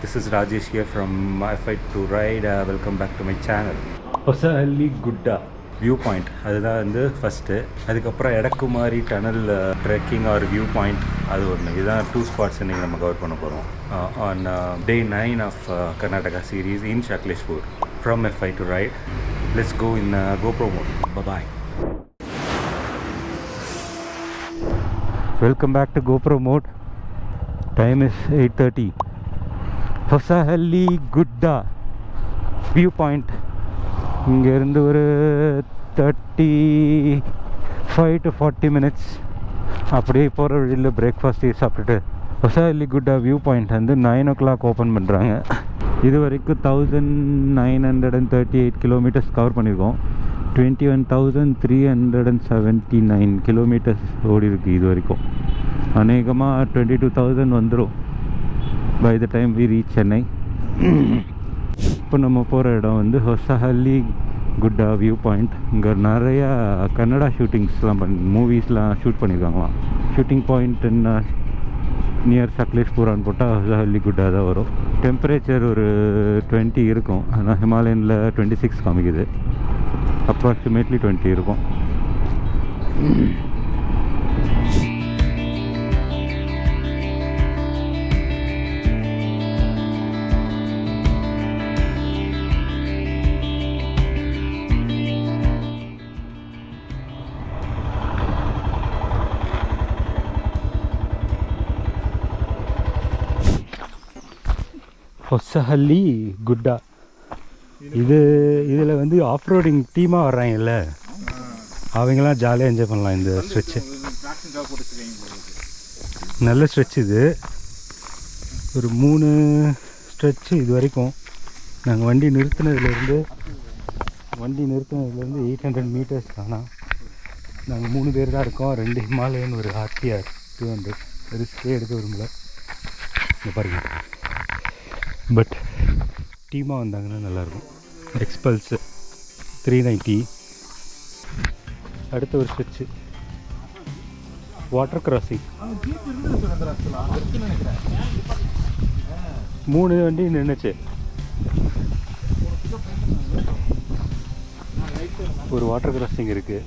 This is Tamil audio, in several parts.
This is Rajesh here from f5toride. Welcome back to my channel. Hosahalli Gudda viewpoint. அதுதான் வந்து ஃபஸ்ட்டு. அதுக்கப்புறம் Edakumari tunnel trekking or view point அது ஒன்று. இதுதான் 2 ஸ்பாட்ஸ் இன்றைக்கி நம்ம கவர் பண்ண போகிறோம் on Day 9 of Karnataka series in Sakleshpur from f5toride. Let's go in GoPro mode. Bye-bye. Welcome back to GoPro mode. Time is 8:30. Hosahalli Gudda viewpoint. இங்கேருந்து ஒரு 35 to 40 minutes அப்படியே போகிற வழியில் பிரேக்ஃபாஸ்ட்டு சாப்பிட்டுட்டு ஹொசாஹல்லி குட்டா வியூ பாயிண்ட் வந்து 9 o'clock ஓப்பன் பண்ணுறாங்க. இது வரைக்கும் 1938 கிலோமீட்டர்ஸ் கவர் பண்ணியிருக்கோம். 21,379 கிலோமீட்டர்ஸ் ஓடி இருக்குது இது வரைக்கும். அநேகமாக 22,000 வந்துடும் by the time we reach Chennai. இப்போ நம்ம போகிற இடம் வந்து ஹொசாஹல்லி குட்டா வியூ பாயிண்ட். இங்கே நிறையா கன்னடா ஷூட்டிங்ஸ்லாம் மூவிஸ்லாம் ஷூட் பண்ணியிருக்காங்களாம். ஷூட்டிங் பாயிண்ட் நியர் சக்லேஷ்பூரான்னு போட்டால் ஹொசாஹல்லி குட்டா தான் வரும். டெம்பரேச்சர் ஒரு 20 இருக்கும். ஆனால் ஹிமாலயனில் 26 காமிக்குது. அப்ராக்சிமேட்லி 20 இருக்கும். ஹொசாஹல்லி குட்டா. இதில் வந்து ஆஃப்ரோடிங் டீமாக வர்றாங்கல்ல, அவங்களாம் ஜாலியாக என்ஜாய் பண்ணலாம். இந்த ஸ்ட்ரெச்சு நல்ல ஸ்ட்ரெச். இது ஒரு 3 ஸ்ட்ரெச்சு இது வரைக்கும். நாங்கள் வண்டி நிறுத்தினதுலேருந்து 800 மீட்டர்ஸ். ஆனால் நாங்கள் 3 பேர் தான் இருக்கோம். 2 ஹிமாலயன், ஒரு RTR 200. ரிஸ்கே எடுக்க விரும்பல. இங்கே பாருங்க. பட் டீமாக வந்தாங்கன்னா நல்லாயிருக்கும். எக்ஸ்பல்ஸு 390. அடுத்த ஒரு ஸ்ட்ரெச்சு வாட்டர் கிராசிங். 3 வண்டி நின்றுச்சு. ஒரு வாட்டர் கிராசிங் இருக்குது.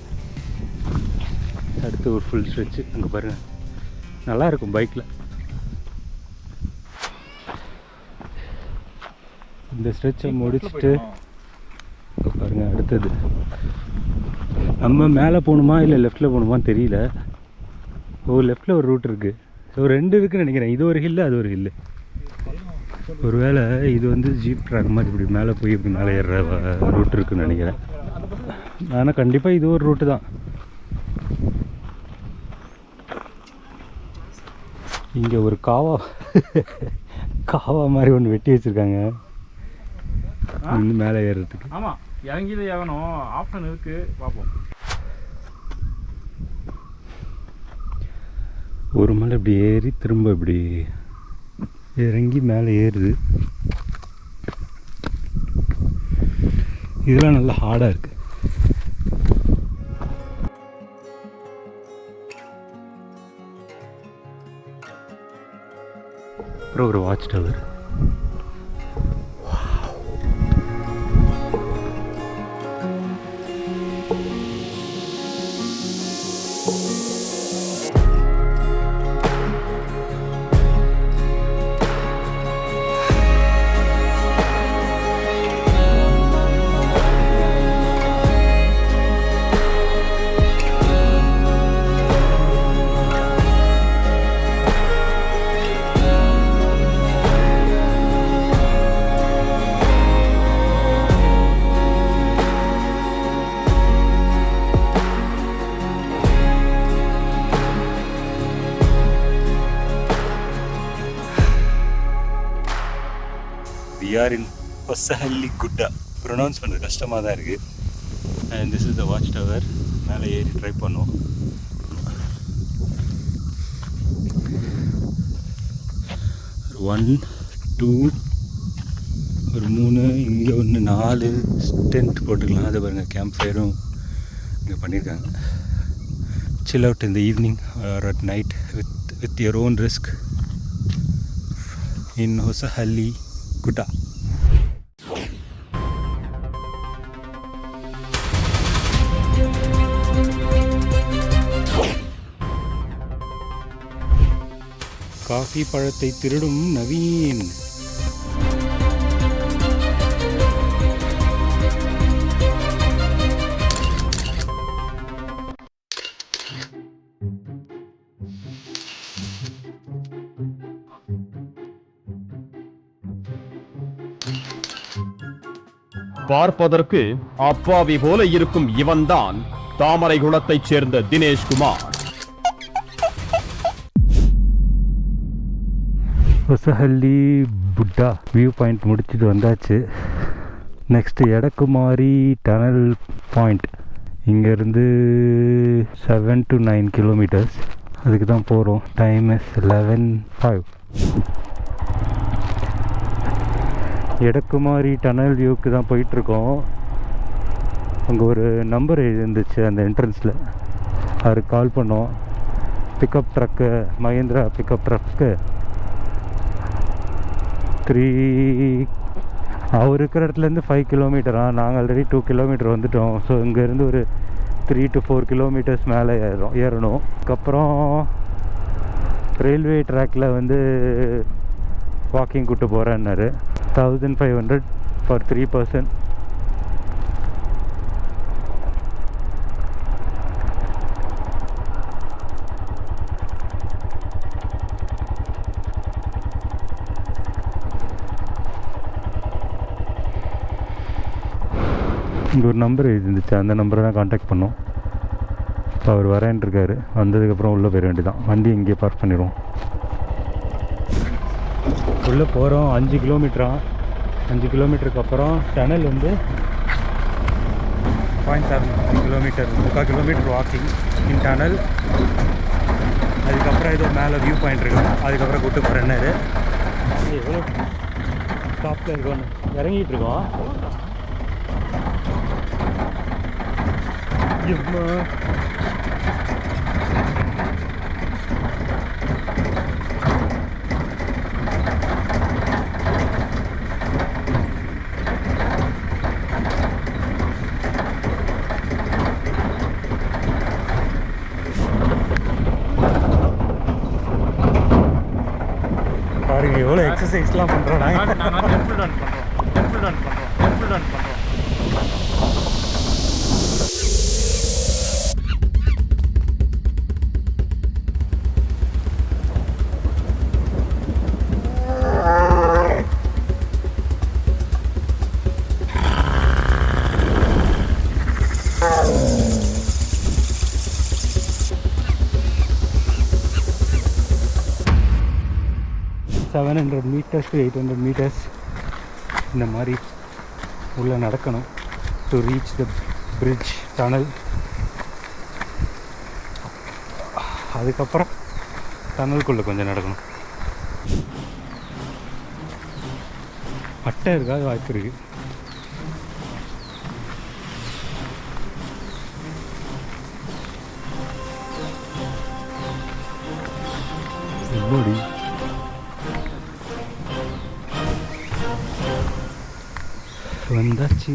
அடுத்து ஒரு ஃபுல் ஸ்ட்ரெச்சு. அங்கே பாருங்கள், நல்லாயிருக்கும் பைக்கில். இந்த ஸ்ட்ரெச்சை முடிச்சுட்டு பாருங்கள் அடுத்தது. நம்ம மேலே போகணுமா இல்லை லெஃப்டில் போகணுமான்னு தெரியல. லெஃப்டில் ஒரு ரூட் இருக்குது. ஸோ 2 இருக்குதுன்னு நினைக்கிறேன். இது ஒரு ஹில்லு, அது ஒரு ஹில்லு. ஒரு வேளை இது வந்து ஜீப் ட்ராக் மாதிரி இப்படி மேலே போய் இப்படி மேலே ஏறுற ரூட் இருக்குதுன்னு நினைக்கிறேன். ஆனால் கண்டிப்பாக இது ஒரு ரூட்டு தான். இங்கே ஒரு காவா மாதிரி ஒன்று வெட்டி வச்சுருக்காங்க மேலே ஏறுறதுக்கு. ஆமாம், இறங்கிதான் ஏறணும். ஆப்ஷன் இருக்குது, பார்ப்போம். ஒரு மலை இப்படி ஏறி திரும்ப இப்படி இறங்கி மேலே ஏறுது. இதெல்லாம் நல்லா ஹார்டாக இருக்குது. அப்புறம் ஒரு watch tower. We are in Hosahalli Gudda. Pronounce பண்ணுறது கஷ்டமாக தான் இருக்குது. And this is the watch tower. மேலே ஏறி ட்ரை பண்ணோம். ஒரு 1 2 ஒரு 3 இங்கே ஒன்று 4 டென்ட் போட்டுக்கலாம். அதை பாருங்கள், கேம்ப் ஃபயரும் இங்கே பண்ணியிருக்காங்க. chill out in the evening or at night with your own risk. in Hosahalli Gudda. Coffee பழத்தை திருடும் நவீன். பார்ப்பதற்கு அப்பாவி போல இருக்கும் இவன்தான் தாமரை குளத்தைச் சேர்ந்த தினேஷ்குமார். ஹொசஹல்லி புட்டா வியூ பாயிண்ட் முடிச்சுட்டு வந்தாச்சு. Next Edakumari tunnel point. இங்கேருந்து 7 to 9 கிலோமீட்டர்ஸ். அதுக்கு தான் போகிறோம். Time is 11:05. எடக்குமாரி டனல் வியூக்கு தான் போயிட்டுருக்கோம். அங்கே ஒரு நம்பர் இருந்துச்சு அந்த என்ட்ரன்ஸில். அவருக்கு கால் பண்ணோம். Pickup truck, Mahindra pickup truck 3, அவர் இருக்கிற இடத்துலேருந்து 5 கிலோமீட்டரா. நாங்கள் ஆல்ரெடி 2 கிலோமீட்டர் வந்துட்டோம். ஸோ இங்கேருந்து ஒரு 3 to 4 கிலோமீட்டர்ஸ் மேலே ஏறணும். அதுக்கப்புறம் ரயில்வே ட்ராக்கில் வந்து வாக்கிங் கூப்பிட்டு போகிறேன்னாரு. 1500 ஃபார் 3 person. இங்கே ஒரு நம்பர் இருந்துச்சு, அந்த நம்பரை தான் காண்டாக்ட் பண்ணோம். இப்போ அவர் வரேன்ருக்காரு. வந்ததுக்கப்புறம் உள்ளே போயிட வேண்டியதான். வண்டி இங்கே பார்க் பண்ணிடுவோம். உள்ளே போகிறோம். 5 கிலோமீட்டரா. 5 கிலோமீட்டருக்கு அப்புறம் டனல் வந்து 0.7 kilometre, 3/4 kilometre walking in tunnel. அதுக்கப்புறம் ஏதோ மேலே வியூ பாயிண்ட் இருக்கு, அதுக்கப்புறம் கூப்பிட்டு போகிறேன்னாரு. எவ்வளோ டாப்பில் இருக்கோன்னு இறங்கிட்டு இருக்கோம். பாருங்க எவ்வளோ எக்ஸசைஸ்லாம் பண்ணுறோம். நாங்கள் 700 meters to 800 meters இந்த மாதிரி உள்ளே நடக்கணும் to reach the bridge tunnel. அதுக்கப்புறம் டனலுக்குள்ளே கொஞ்சம் நடக்கணும். அட்டை இருக்காது, வாய்ப்பு இருக்குது. வந்தாச்சு.